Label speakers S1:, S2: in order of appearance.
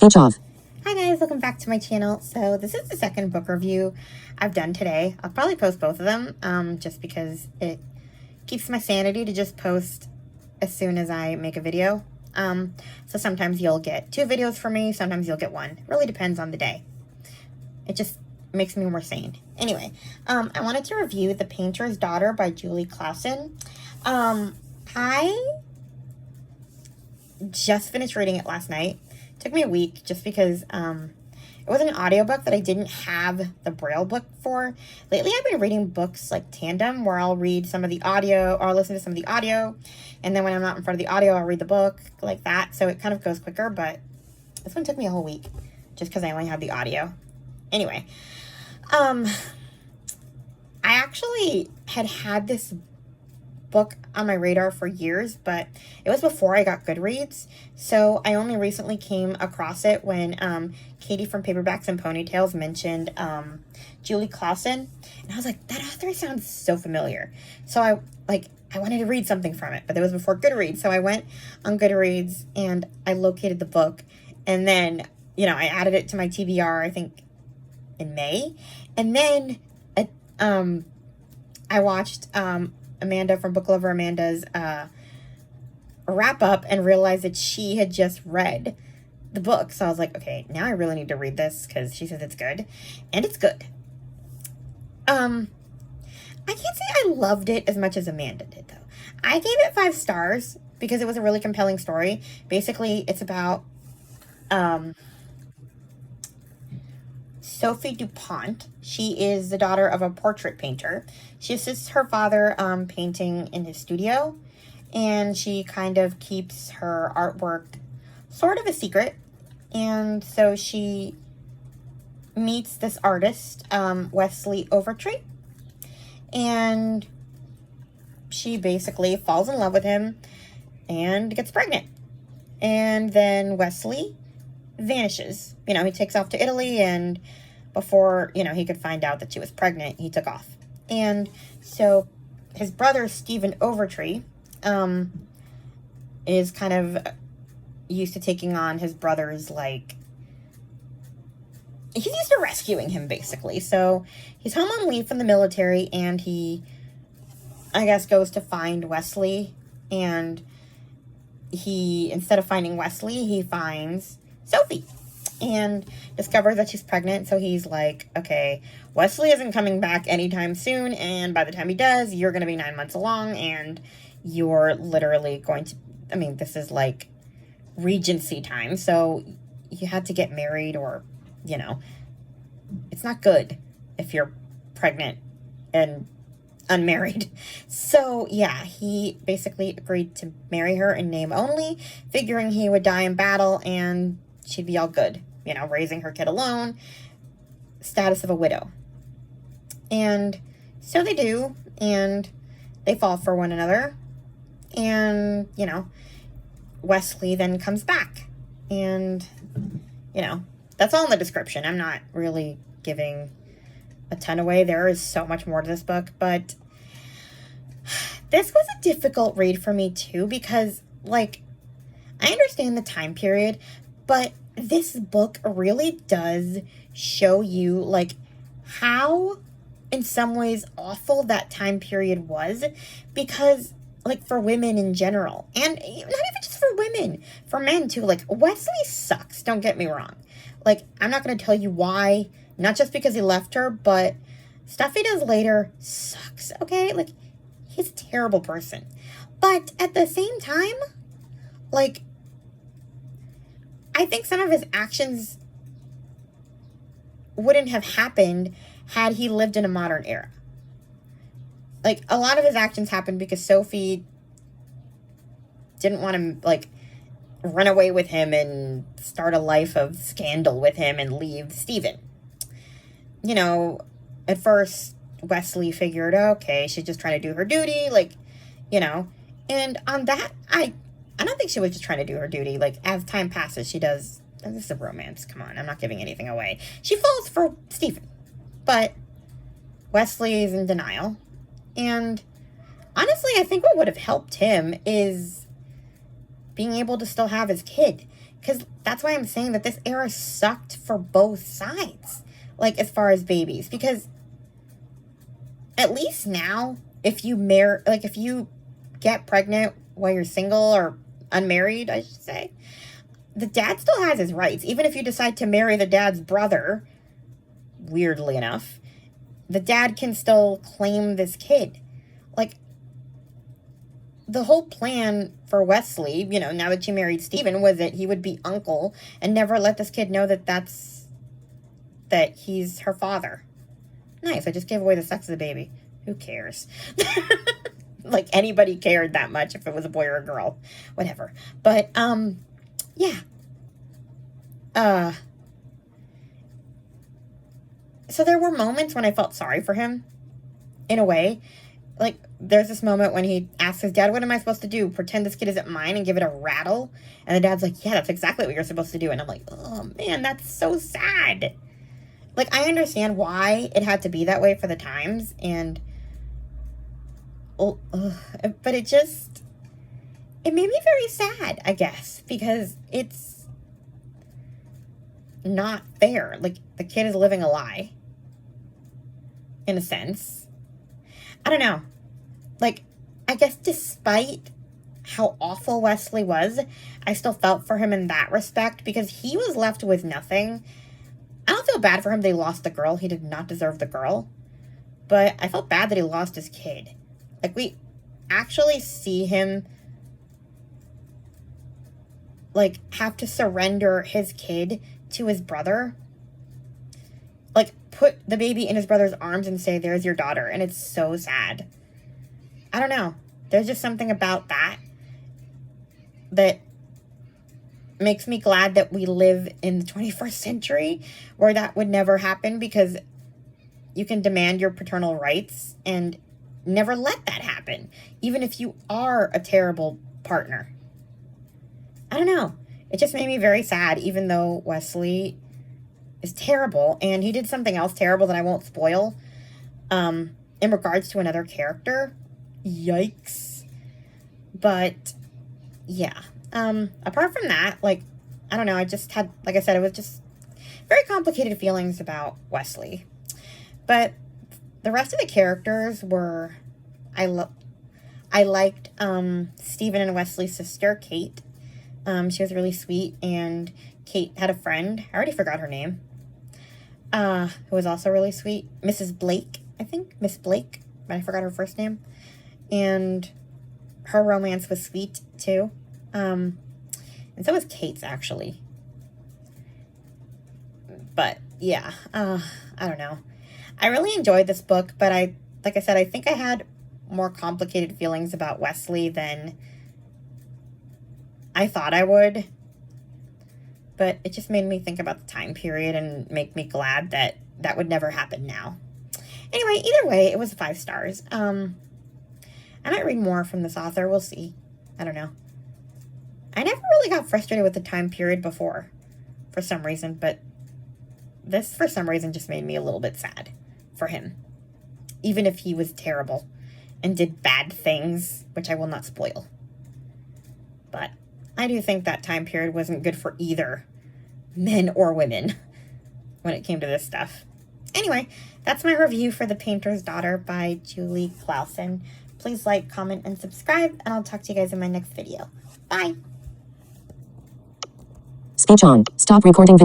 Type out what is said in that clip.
S1: Switch off.
S2: Hi guys, welcome back to my channel. So this is the second book review I've done today. I'll probably post both of them just because it keeps my sanity to just post as soon as I make a video. So sometimes you'll get 2 videos from me, sometimes you'll get 1. It really depends on the day. It just makes me more sane. Anyway, I wanted to review The Painter's Daughter by Julie Klassen. I just finished reading it last night. It took me a week just because it was an audiobook that I didn't have the Braille book for. Lately, I've been reading books like tandem, where I'll read some of the audio, or I'll listen to some of the audio, and then when I'm not in front of the audio, I'll read the book, like that. So it kind of goes quicker, but this one took me a whole week just because I only had the audio. Anyway, I actually had this book on my radar for years, but it was before I got Goodreads, so I only recently came across it when Katie from Paperbacks and Ponytails mentioned Julie Klassen, and I was like, that author sounds so familiar. So I wanted to read something from it, but it was before Goodreads, so I went on Goodreads and I located the book, and then I added it to my TBR, I think in May, and then I watched Amanda from Book Lover Amanda's wrap up and realized that she had just read the book. So I was like, okay, now I really need to read this because she says it's good, and it's good. I can't say I loved it as much as Amanda did, though. I gave it 5 stars because it was a really compelling story. Basically, it's about Sophie DuPont. She is the daughter of a portrait painter. She assists her father painting in his studio, and she kind of keeps her artwork sort of a secret. And so she meets this artist, Wesley Overtree, and she basically falls in love with him and gets pregnant. And then Wesley vanishes. He takes off to Italy, and before, he could find out that she was pregnant, he took off. And so his brother, Stephen Overtree, is kind of used to taking on his brother's, he's used to rescuing him, basically. So he's home on leave from the military, and he, I guess, goes to find Wesley, and he, instead of finding Wesley, he finds Sophie and discovers that she's pregnant. So he's like, okay, Wesley isn't coming back anytime soon, and by the time he does, you're going to be 9 months along, and you're literally going to, this is like Regency time, so you had to get married, or, it's not good if you're pregnant and unmarried. So yeah, he basically agreed to marry her in name only, figuring he would die in battle and she'd be all good, raising her kid alone, status of a widow. And so they do, and they fall for one another, and, Wesley then comes back, and, that's all in the description. I'm not really giving a ton away. There is so much more to this book, but this was a difficult read for me too, because, I understand the time period, but this book really does show you, how, in some ways, awful that time period was, because, for women in general, and not even just for women, for men too, Wesley sucks, don't get me wrong. I'm not going to tell you why, not just because he left her, but stuff he does later sucks, okay? He's a terrible person. But at the same time, I think some of his actions wouldn't have happened had he lived in a modern era. A lot of his actions happened because Sophie didn't want to, run away with him and start a life of scandal with him and leave Stephen. At first, Wesley figured, okay, she's just trying to do her duty, and on that, I don't think she was just trying to do her duty. As time passes, she does, this is a romance, come on, I'm not giving anything away. She falls for Stephen, but Wesley is in denial, and honestly, I think what would have helped him is being able to still have his kid, Because that's why I'm saying that this era sucked for both sides. Like, as far as babies. Because at least now, if you if you get pregnant while you're single or unmarried, I should say, the dad still has his rights. Even if you decide to marry the dad's brother, weirdly enough, the dad can still claim this kid. Like, the whole plan for Wesley, you know, now that she married Stephen, was that he would be uncle and never let this kid know that he's her father. Nice, I just gave away the sex of the baby. Who cares? Like, anybody cared that much if it was a boy or a girl. Whatever. But, yeah. So there were moments when I felt sorry for him, in a way. Like, there's this moment when he asks his dad, what am I supposed to do? Pretend this kid isn't mine and give it a rattle? And the dad's like, yeah, that's exactly what you're supposed to do. And I'm like, oh, man, that's so sad. Like, I understand why it had to be that way for the times, and... but it made me very sad, I guess, because it's not fair. Like, the kid is living a lie, in a sense. I don't know. Like, I guess despite how awful Wesley was, I still felt for him in that respect, because he was left with nothing. I don't feel bad for him that he lost the girl. He did not deserve the girl. But I felt bad that he lost his kid. Like, we actually see him, like, have to surrender his kid to his brother. Like, put the baby in his brother's arms and say, there's your daughter. And it's so sad. I don't know. There's just something about that makes me glad that we live in the 21st century where that would never happen, because you can demand your paternal rights and never let that happen, even if you are a terrible partner. I don't know. It just made me very sad, even though Wesley is terrible, and he did something else terrible that I won't spoil, in regards to another character. Yikes. But, yeah. Apart from that, like, I don't know, I just had, like I said, it was just very complicated feelings about Wesley. But the rest of the characters were, I liked, Stephen and Wesley's sister, Kate. She was really sweet, and Kate had a friend, I already forgot her name, who was also really sweet. Mrs. Blake, I think, Miss Blake, but I forgot her first name. And her romance was sweet, too. And so was Kate's, actually. But, yeah, I don't know. I really enjoyed this book, but like I said, I think I had more complicated feelings about Wesley than I thought I would. But it just made me think about the time period and make me glad that that would never happen now. Anyway, either way, it was 5 stars. I might read more from this author. We'll see. I don't know. I never really got frustrated with the time period before, for some reason, but this, for some reason, just made me a little bit sad for him. Even if he was terrible and did bad things, which I will not spoil. But I do think that time period wasn't good for either men or women when it came to this stuff. Anyway, that's my review for The Painter's Daughter by Julie Klassen. Please like, comment, and subscribe, and I'll talk to you guys in my next video. Bye!
S1: Speech on. Stop recording video.